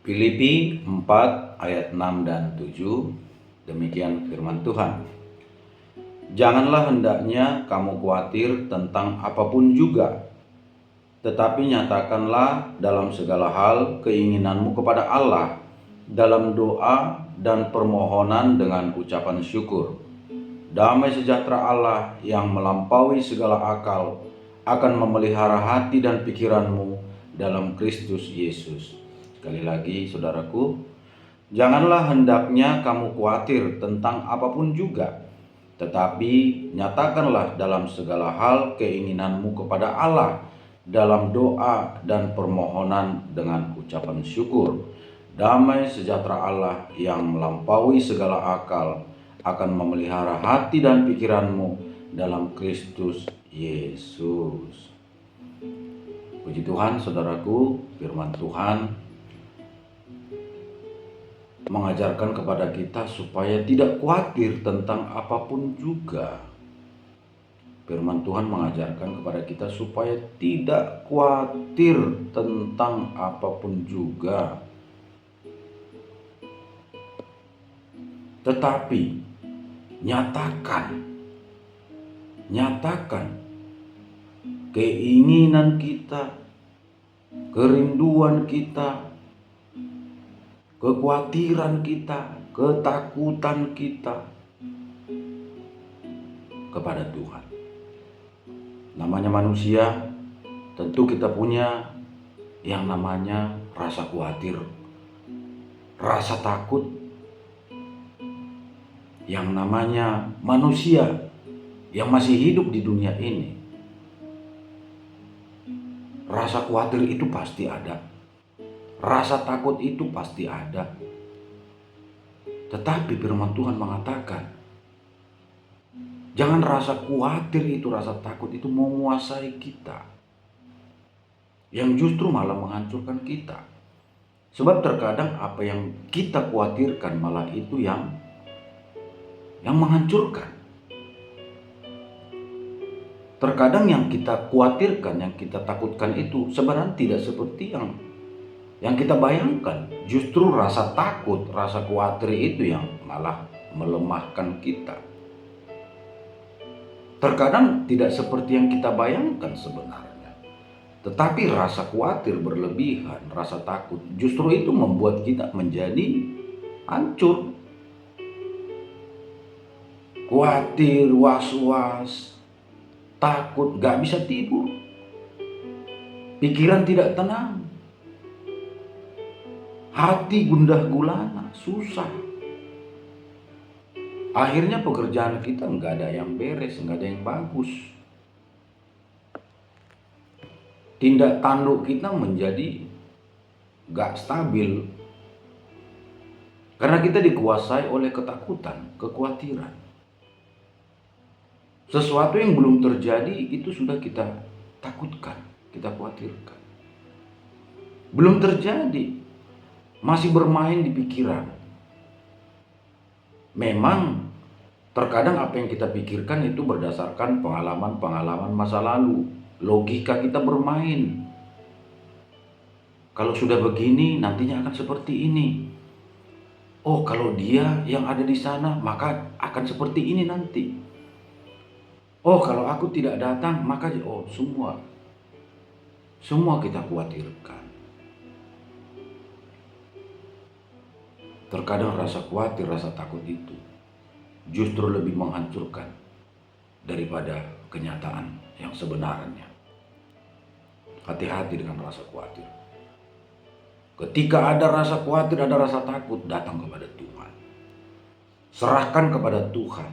Filipi 4 ayat 6 dan 7, demikian firman Tuhan. Janganlah hendaknya kamu khawatir tentang apapun juga, tetapi nyatakanlah dalam segala hal keinginanmu kepada Allah dalam doa dan permohonan dengan ucapan syukur. Damai sejahtera Allah yang melampaui segala akal akan memelihara hati dan pikiranmu dalam Kristus Yesus. Sekali lagi saudaraku, janganlah hendaknya kamu khawatir tentang apapun juga, tetapi nyatakanlah dalam segala hal keinginanmu kepada Allah dalam doa dan permohonan dengan ucapan syukur. Damai sejahtera Allah yang melampaui segala akal akan memelihara hati dan pikiranmu dalam Kristus Yesus. Puji Tuhan saudaraku, firman Tuhan mengajarkan kepada kita supaya tidak khawatir tentang apapun juga. Firman Tuhan mengajarkan kepada kita supaya tidak khawatir tentang apapun juga. Tetapi nyatakan keinginan kita, kerinduan kita, kekhawatiran kita, ketakutan kita kepada Tuhan. Namanya manusia, tentu kita punya yang namanya rasa khawatir, rasa takut. Yang namanya manusia yang masih hidup di dunia ini, rasa khawatir itu pasti ada. Rasa takut itu pasti ada. Tetapi firman Tuhan mengatakan, jangan rasa khawatir itu, rasa takut itu menguasai kita, yang justru malah menghancurkan kita. Sebab terkadang apa yang kita khawatirkan malah itu yang menghancurkan. Terkadang yang kita khawatirkan, yang kita takutkan itu sebenarnya tidak seperti yang kita bayangkan. Justru rasa takut, rasa khawatir itu yang malah melemahkan kita. Terkadang tidak seperti yang kita bayangkan sebenarnya. Tetapi rasa khawatir berlebihan, rasa takut, justru itu membuat kita menjadi hancur. Khawatir, was-was, takut, gak bisa tidur. Pikiran tidak tenang. Hati gundah gulana, susah. Akhirnya pekerjaan kita nggak ada yang beres, nggak ada yang bagus. Tindak tanduk kita menjadi nggak stabil. Karena kita dikuasai oleh ketakutan, kekhawatiran. Sesuatu yang belum terjadi itu sudah kita takutkan, kita khawatirkan. Belum terjadi, masih bermain di pikiran. Memang terkadang apa yang kita pikirkan itu berdasarkan pengalaman-pengalaman masa lalu. Logika kita bermain. Kalau sudah begini, nantinya akan seperti ini. Oh, kalau dia yang ada di sana, maka akan seperti ini nanti. Oh, kalau aku tidak datang, maka semua kita khawatirkan. Terkadang rasa khawatir, rasa takut itu justru lebih menghancurkan daripada kenyataan yang sebenarnya. Hati-hati dengan rasa khawatir. Ketika ada rasa khawatir, ada rasa takut, datang kepada Tuhan. Serahkan kepada Tuhan.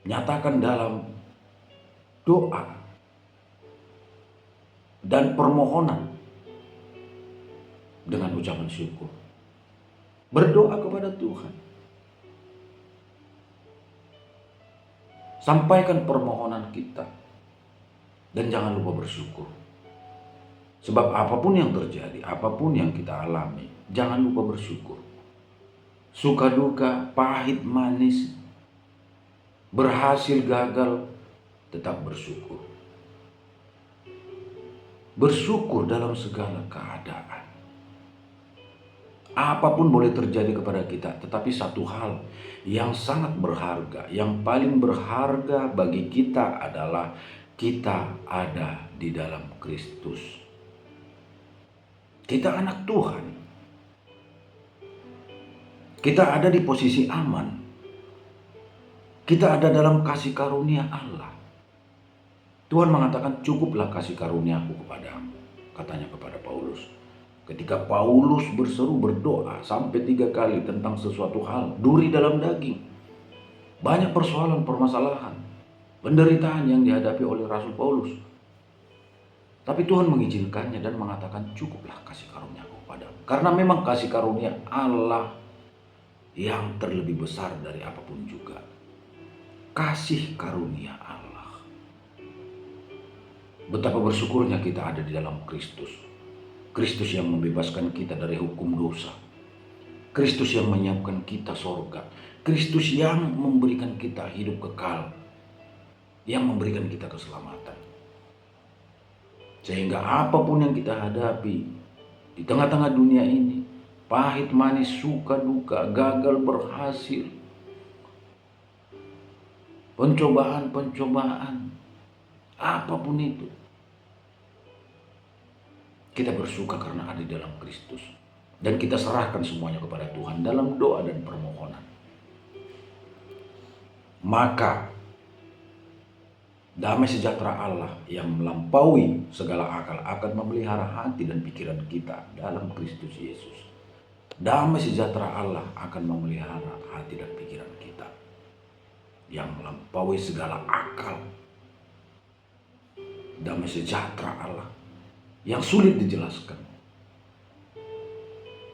Nyatakan dalam doa dan permohonan dengan ucapan syukur. Berdoa kepada Tuhan. Sampaikan permohonan kita. Dan jangan lupa bersyukur. Sebab apapun yang terjadi, apapun yang kita alami, jangan lupa bersyukur. Suka duka, pahit manis, berhasil gagal, tetap bersyukur. bersyukur dalam segala keadaan. Apapun boleh terjadi kepada kita, tetapi satu hal yang sangat berharga, yang paling berharga bagi kita adalah kita ada di dalam Kristus. Kita anak Tuhan. Kita ada di posisi aman. Kita ada dalam kasih karunia Allah. Tuhan mengatakan, cukuplah kasih karuniaku kepadamu, katanya kepada Paulus. Ketika Paulus berseru berdoa sampai 3 kali tentang sesuatu hal, duri dalam daging. Banyak persoalan, permasalahan, penderitaan yang dihadapi oleh Rasul Paulus. Tapi Tuhan mengizinkannya dan mengatakan, cukuplah kasih karunia-Ku padamu. Karena memang kasih karunia Allah yang terlebih besar dari apapun juga. Kasih karunia Allah. Betapa bersyukurnya kita ada di dalam Kristus. Kristus yang membebaskan kita dari hukum dosa. Kristus yang menyiapkan kita sorga. Kristus yang memberikan kita hidup kekal. Yang memberikan kita keselamatan. Sehingga apapun yang kita hadapi di tengah-tengah dunia ini, pahit, manis, suka, duka, gagal, berhasil, pencobaan, apapun itu, kita bersuka karena ada di dalam Kristus. Dan kita serahkan semuanya kepada Tuhan dalam doa dan permohonan. Maka damai sejahtera Allah yang melampaui segala akal akan memelihara hati dan pikiran kita dalam Kristus Yesus. Damai sejahtera Allah akan memelihara hati dan pikiran kita yang melampaui segala akal. Damai sejahtera Allah yang sulit dijelaskan.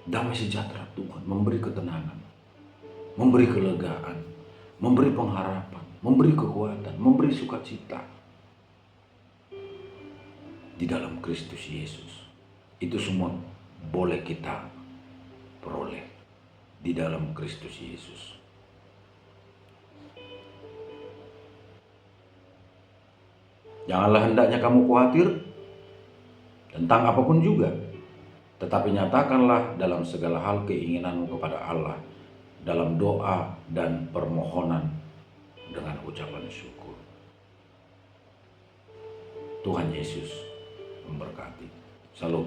Damai sejahtera Tuhan memberi ketenangan, memberi kelegaan, memberi pengharapan, memberi kekuatan, memberi sukacita di dalam Kristus Yesus. Itu semua boleh kita peroleh di dalam Kristus Yesus. Janganlah hendaknya kamu khawatir tentang apapun juga, tetapi nyatakanlah dalam segala hal keinginanmu kepada Allah dalam doa dan permohonan dengan ucapan syukur. Tuhan Yesus memberkati. Salam.